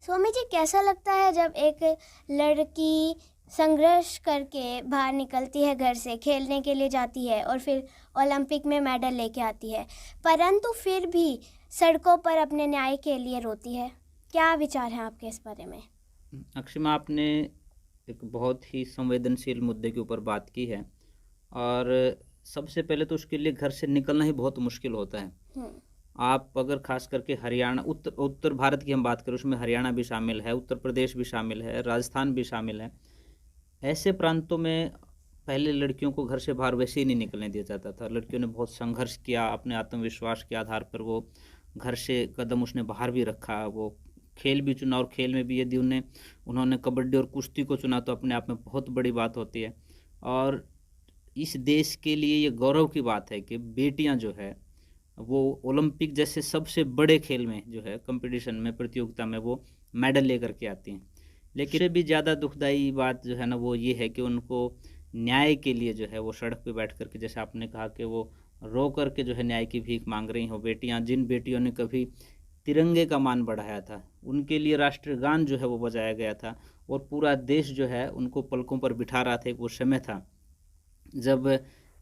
स्वामी जी, कैसा लगता है जब एक लड़की संघर्ष करके बाहर निकलती है, घर से खेलने के लिए जाती है और फिर ओलंपिक में मेडल लेके आती है, परंतु फिर भी सड़कों पर अपने न्याय के लिए रोती है। क्या विचार हैं आपके इस बारे में? अक्षिमा, आपने एक बहुत ही संवेदनशील मुद्दे के ऊपर बात की है। और सबसे पहले तो उसके लिए घर से निकलना ही बहुत मुश्किल होता है। हम्म। आप अगर खास करके हरियाणा, उत्तर उत्तर भारत की हम बात करें, उसमें हरियाणा भी शामिल है, उत्तर प्रदेश भी शामिल है, राजस्थान भी शामिल है। ऐसे प्रांतों में पहले लड़कियों को घर से बाहर वैसे ही नहीं निकलने दिया जाता था। लड़कियों ने बहुत संघर्ष किया, अपने आत्मविश्वास के आधार पर वो घर से कदम उसने बाहर भी रखा। वो खेल भी चुना, और खेल में भी यदि उन्होंने कबड्डी और कुश्ती को चुना तो अपने आप में बहुत बड़ी बात होती है। और इस देश के लिए ये गौरव की बात है कि बेटियां जो है वो ओलंपिक जैसे सबसे बड़े खेल में जो है कंपटीशन में, प्रतियोगिता में वो मेडल लेकर के आती हैं। लेकिन इससे भी ज़्यादा दुखदाई बात जो है ना वो ये है कि उनको न्याय के लिए जो है वो सड़क पे बैठ करके, जैसे आपने कहा कि वो रो करके जो है न्याय की भीख मांग रही हो बेटियां, जिन बेटियों ने कभी तिरंगे का मान बढ़ाया था, उनके लिए राष्ट्रीय गान जो है वो बजाया गया था, और पूरा देश जो है उनको पलकों पर बिठा रहा था। एक वो समय था जब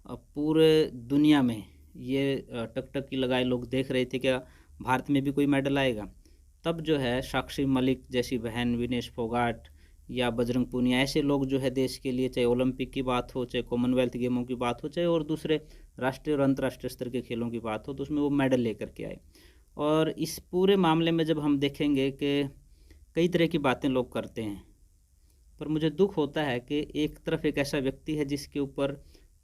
पूरे दुनिया में ये टकटकी लगाए लोग देख रहे थे कि भारत में भी कोई मेडल आएगा। तब जो है साक्षी मलिक जैसी बहन, विनेश फोगाट या बजरंग पूनिया, ऐसे लोग जो है देश के लिए, चाहे ओलंपिक की बात हो, चाहे कॉमनवेल्थ गेमों की बात हो, चाहे और दूसरे राष्ट्रीय और अंतर्राष्ट्रीय स्तर के खेलों की बात हो, तो उसमें वो मेडल लेकर के आए। और इस पूरे मामले में जब हम देखेंगे कि कई तरह की बातें लोग करते हैं, पर मुझे दुख होता है कि एक तरफ एक ऐसा व्यक्ति है जिसके ऊपर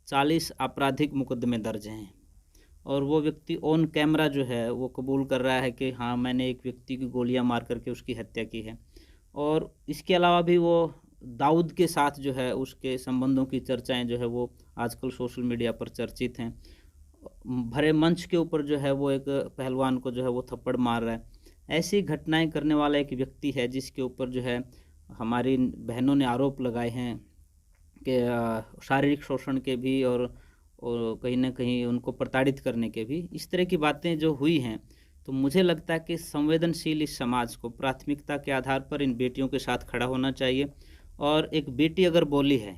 40 आपराधिक मुकदमे दर्ज हैं, और वो व्यक्ति ऑन कैमरा जो है वो कबूल कर रहा है कि हाँ, मैंने एक व्यक्ति की गोलियां मार करके उसकी हत्या की है। और इसके अलावा भी वो दाऊद के साथ जो है उसके संबंधों की चर्चाएं जो है वो आजकल सोशल मीडिया पर चर्चित हैं। भरे मंच के ऊपर जो है वो एक पहलवान को जो है वो थप्पड़ मार रहा है। ऐसी घटनाएं करने वाला एक व्यक्ति है जिसके ऊपर जो है हमारी बहनों ने आरोप लगाए हैं कि शारीरिक शोषण के भी, और कहीं ना कहीं उनको प्रताड़ित करने के भी। इस तरह की बातें जो हुई हैं, तो मुझे लगता है कि संवेदनशील इस समाज को प्राथमिकता के आधार पर इन बेटियों के साथ खड़ा होना चाहिए। और एक बेटी अगर बोली है,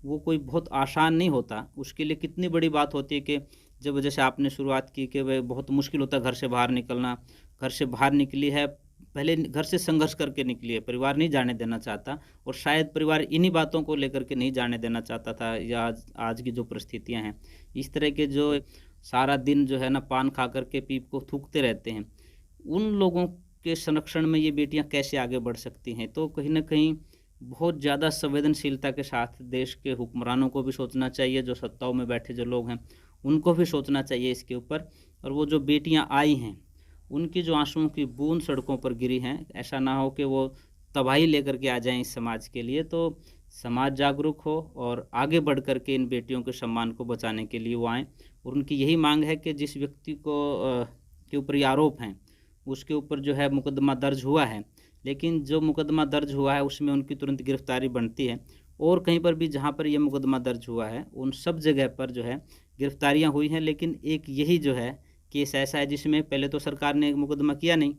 वो कोई बहुत आसान नहीं होता। उसके लिए कितनी बड़ी बात होती है कि जब, जैसे आपने शुरुआत की कि वह बहुत मुश्किल होता है घर से बाहर निकलना। घर से बाहर निकली है, पहले घर से संघर्ष करके निकली है, परिवार नहीं जाने देना चाहता, और शायद परिवार इन्हीं बातों को लेकर के नहीं जाने देना चाहता था, या आज की जो परिस्थितियां हैं, इस तरह के जो सारा दिन जो है ना पान खा करके पीप को थूकते रहते हैं, उन लोगों के संरक्षण में ये बेटियां कैसे आगे बढ़ सकती हैं। तो कहीं ना कहीं बहुत ज़्यादा संवेदनशीलता के साथ देश के हुक्मरानों को भी सोचना चाहिए, जो सत्ताओं में बैठे जो लोग हैं उनको भी सोचना चाहिए इसके ऊपर। और वो जो बेटियां आई हैं, उनकी जो आंसुओं की बूंद सड़कों पर गिरी हैं, ऐसा ना हो कि वो तबाही लेकर के आ जाएं इस समाज के लिए। तो समाज जागरूक हो और आगे बढ़ कर के इन बेटियों के सम्मान को बचाने के लिए वो आएँ। और उनकी यही मांग है कि जिस व्यक्ति को के ऊपर ये आरोप हैं, उसके ऊपर जो है मुकदमा दर्ज हुआ है, लेकिन जो मुकदमा दर्ज हुआ है उसमें उनकी तुरंत गिरफ्तारी बनती है। और कहीं पर भी जहाँ पर यह मुकदमा दर्ज हुआ है, उन सब जगह पर जो है गिरफ्तारियाँ हुई हैं, लेकिन एक यही जो है केस ऐसा है जिसमें पहले तो सरकार ने मुकदमा किया नहीं,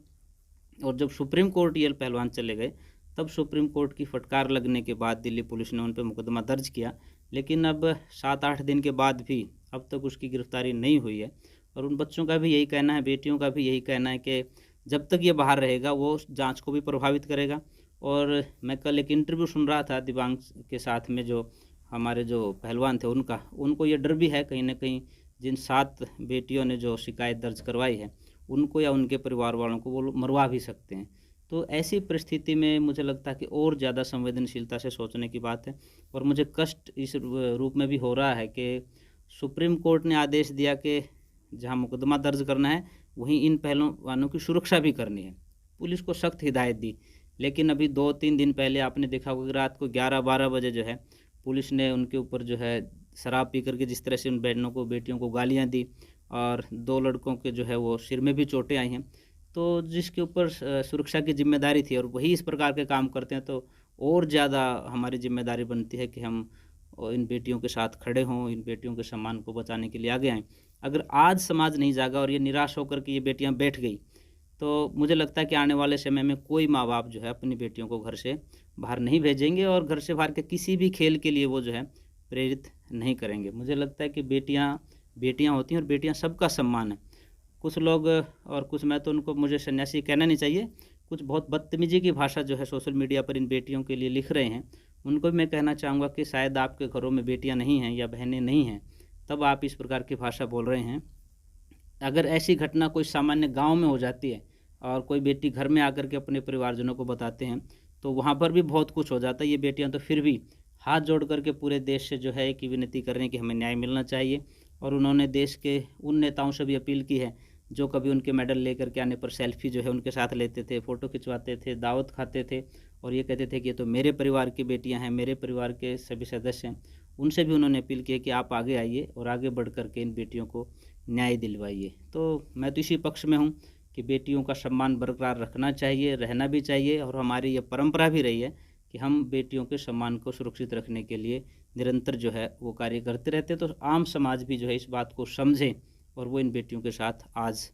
और जब सुप्रीम कोर्ट ये पहलवान चले गए, तब सुप्रीम कोर्ट की फटकार लगने के बाद दिल्ली पुलिस ने उन पर मुकदमा दर्ज किया। लेकिन अब 7-8 दिन के बाद भी अब तक उसकी गिरफ्तारी नहीं हुई है। और उन बच्चों का भी यही कहना है, बेटियों का भी यही कहना है कि जब तक ये बाहर रहेगा वो जांच को भी प्रभावित करेगा। और मैं कल एक इंटरव्यू सुन रहा था दिव्यांग के साथ में, जो हमारे जो पहलवान थे उनका, उनको ये डर भी है कहीं ना कहीं, जिन 7 बेटियों ने जो शिकायत दर्ज करवाई है, उनको या उनके परिवार वालों को वो लोग मरवा भी सकते हैं। तो ऐसी परिस्थिति में मुझे लगता है कि और ज़्यादा संवेदनशीलता से सोचने की बात है। और मुझे कष्ट इस रूप में भी हो रहा है कि सुप्रीम कोर्ट ने आदेश दिया कि जहां मुकदमा दर्ज करना है वहीं इन पहलवानों की सुरक्षा भी करनी है। पुलिस को सख्त हिदायत दी, लेकिन अभी 2-3 दिन पहले आपने देखा होगा कि रात को 11-12 बजे जो है पुलिस ने उनके ऊपर जो है शराब पी करके जिस तरह से उन बहनों को, बेटियों को गालियां दी, और 2 लड़कों के जो है वो सिर में भी चोटें आई हैं। तो जिसके ऊपर सुरक्षा की जिम्मेदारी थी, और वही इस प्रकार के काम करते हैं, तो और ज़्यादा हमारी जिम्मेदारी बनती है कि हम इन बेटियों के साथ खड़े हों, इन बेटियों के सम्मान को बचाने के लिए आगे आएँ। अगर आज समाज नहीं जागा और ये निराश होकर के ये बेटियां बैठ गई, तो मुझे लगता है कि आने वाले समय में कोई माँ बाप जो है अपनी बेटियों को घर से बाहर नहीं भेजेंगे और घर से बाहर के किसी भी खेल के लिए वो जो है प्रेरित नहीं करेंगे। मुझे लगता है कि बेटियाँ बेटियाँ होती हैं और बेटियाँ सबका सम्मान है। कुछ लोग और कुछ, मैं तो उनको, मुझे सन्यासी कहना नहीं चाहिए, कुछ बहुत बदतमीजी की भाषा जो है सोशल मीडिया पर इन बेटियों के लिए लिख रहे हैं, उनको भी मैं कहना चाहूँगा कि शायद आपके घरों में बेटियाँ नहीं हैं या बहनें नहीं हैं, तब आप इस प्रकार की भाषा बोल रहे हैं। अगर ऐसी घटना कोई सामान्य गांव में हो जाती है और कोई बेटी घर में आकर के अपने परिवारजनों को बताते हैं, तो वहाँ पर भी बहुत कुछ हो जाता है। ये बेटियाँ तो फिर भी हाथ जोड़ करके पूरे देश से जो है एक ही विनती कर रहे हैं कि हमें न्याय मिलना चाहिए। और उन्होंने देश के उन नेताओं से भी अपील की है जो कभी उनके मेडल लेकर के आने पर सेल्फी जो है उनके साथ लेते थे, फ़ोटो खिंचवाते थे, दावत खाते थे और ये कहते थे कि ये तो मेरे परिवार की बेटियां हैं, मेरे परिवार के सभी सदस्य हैं। उनसे भी उन्होंने अपील की है कि आप आगे आइए और आगे बढ़ कर के इन बेटियों को न्याय दिलवाइए। तो मैं तो इसी पक्ष में हूँ कि बेटियों का सम्मान बरकरार रखना चाहिए, रहना भी चाहिए, और हमारी ये परंपरा भी रही है कि हम बेटियों के सम्मान को सुरक्षित रखने के लिए निरंतर जो है वो कार्य करते रहते हैं। तो आम समाज भी जो है इस बात को समझे और वो इन बेटियों के साथ आज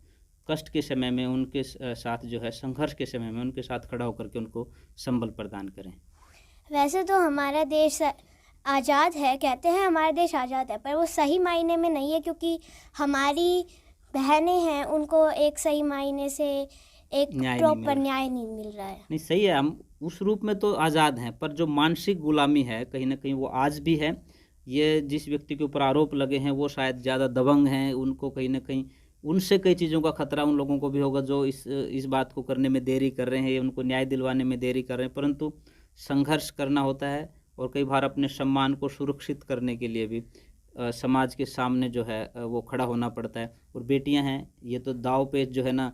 कष्ट के समय में उनके साथ जो है संघर्ष के समय में उनके साथ खड़ा होकर के उनको संबल प्रदान करें। वैसे तो हमारा देश आज़ाद है, कहते हैं हमारा देश आज़ाद है, पर वो सही मायने में नहीं है, क्योंकि हमारी बहनें हैं उनको एक सही मायने से एक प्रॉपर न्याय नहीं मिल रहा है। नहीं, सही है, हम उस रूप में तो आज़ाद हैं, पर जो मानसिक गुलामी है कहीं ना कहीं वो आज भी है। ये जिस व्यक्ति के ऊपर आरोप लगे हैं वो शायद ज़्यादा दबंग हैं, उनको कहीं ना कहीं उनसे कई चीज़ों का खतरा उन लोगों को भी होगा जो इस बात को करने में देरी कर रहे हैं, उनको न्याय दिलवाने में देरी कर रहे हैं। परंतु संघर्ष करना होता है और कई बार अपने सम्मान को सुरक्षित करने के लिए भी समाज के सामने जो है वो खड़ा होना पड़ता है। और बेटियां हैं, ये तो दाव पेच जो है ना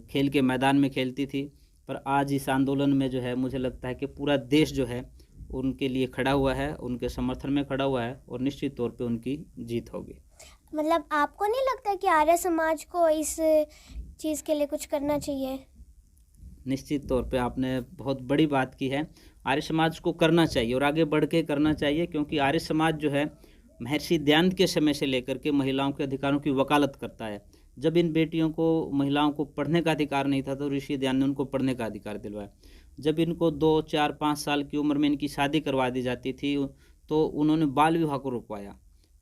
खेल के मैदान में खेलती थी, पर आज इस आंदोलन में जो है मुझे लगता है कि पूरा देश जो है उनके लिए खड़ा हुआ है, उनके समर्थन में खड़ा हुआ है और निश्चित तौर पे उनकी जीत होगी। मतलब आपको नहीं लगता कि आर्य समाज को इस चीज़ के लिए कुछ करना चाहिए? निश्चित तौर पे आपने बहुत बड़ी बात की है। आर्य समाज को करना चाहिए और आगे बढ़ के करना चाहिए, क्योंकि आर्य समाज जो है महर्षि दयानंद के समय से लेकर के महिलाओं के अधिकारों की वकालत करता है। जब इन बेटियों को, महिलाओं को पढ़ने का अधिकार नहीं था तो ऋषि दयानंद ने उनको पढ़ने का अधिकार दिलवाया। जब इनको 2, 4, 5 साल की उम्र में इनकी शादी करवा दी जाती थी तो उन्होंने बाल विवाह को रुकवाया।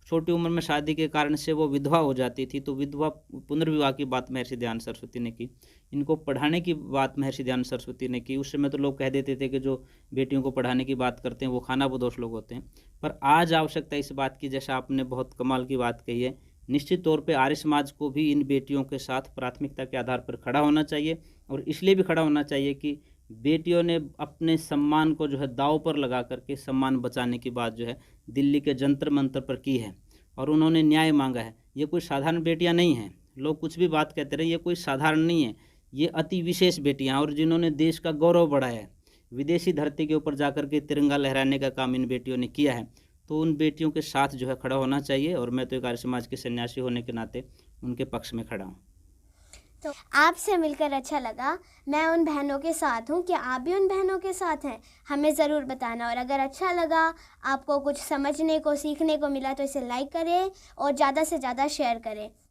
छोटी उम्र में शादी के कारण से वो विधवा हो जाती थी, तो विधवा पुनर्विवाह की बात महर्षि दयानंद सरस्वती ने की। इनको पढ़ाने की बात महर्षि दयानंद सरस्वती ने की। उस समय तो लोग कह देते थे कि जो बेटियों को पढ़ाने की बात करते हैं वो खानाबदोश लोग होते हैं, पर आज आवश्यकता इस बात की, जैसा आपने बहुत कमाल की बात कही है, निश्चित तौर पे आर्य समाज को भी इन बेटियों के साथ प्राथमिकता के आधार पर खड़ा होना चाहिए। और इसलिए भी खड़ा होना चाहिए कि बेटियों ने अपने सम्मान को जो है दांव पर लगा करके सम्मान बचाने की बात जो है दिल्ली के जंतर मंतर पर की है और उन्होंने न्याय मांगा है। ये कोई साधारण बेटियां नहीं हैं, लोग कुछ भी बात कहते रहे, ये कोई साधारण नहीं है, ये अति विशेष बेटियां, और जिन्होंने देश का गौरव बढ़ाया है। विदेशी धरती के ऊपर जाकर के तिरंगा लहराने का काम इन बेटियों ने किया है। तो उन बेटियों के साथ जो है खड़ा होना चाहिए और मैं तो एक आर्य समाज के सन्यासी होने के नाते उनके पक्ष में खड़ा हूँ। तो आपसे मिलकर अच्छा लगा। मैं उन बहनों के साथ हूँ, क्या आप भी उन बहनों के साथ हैं? हमें ज़रूर बताना। और अगर अच्छा लगा, आपको कुछ समझने को, सीखने को मिला, तो इसे लाइक करें और ज़्यादा से ज़्यादा शेयर करें।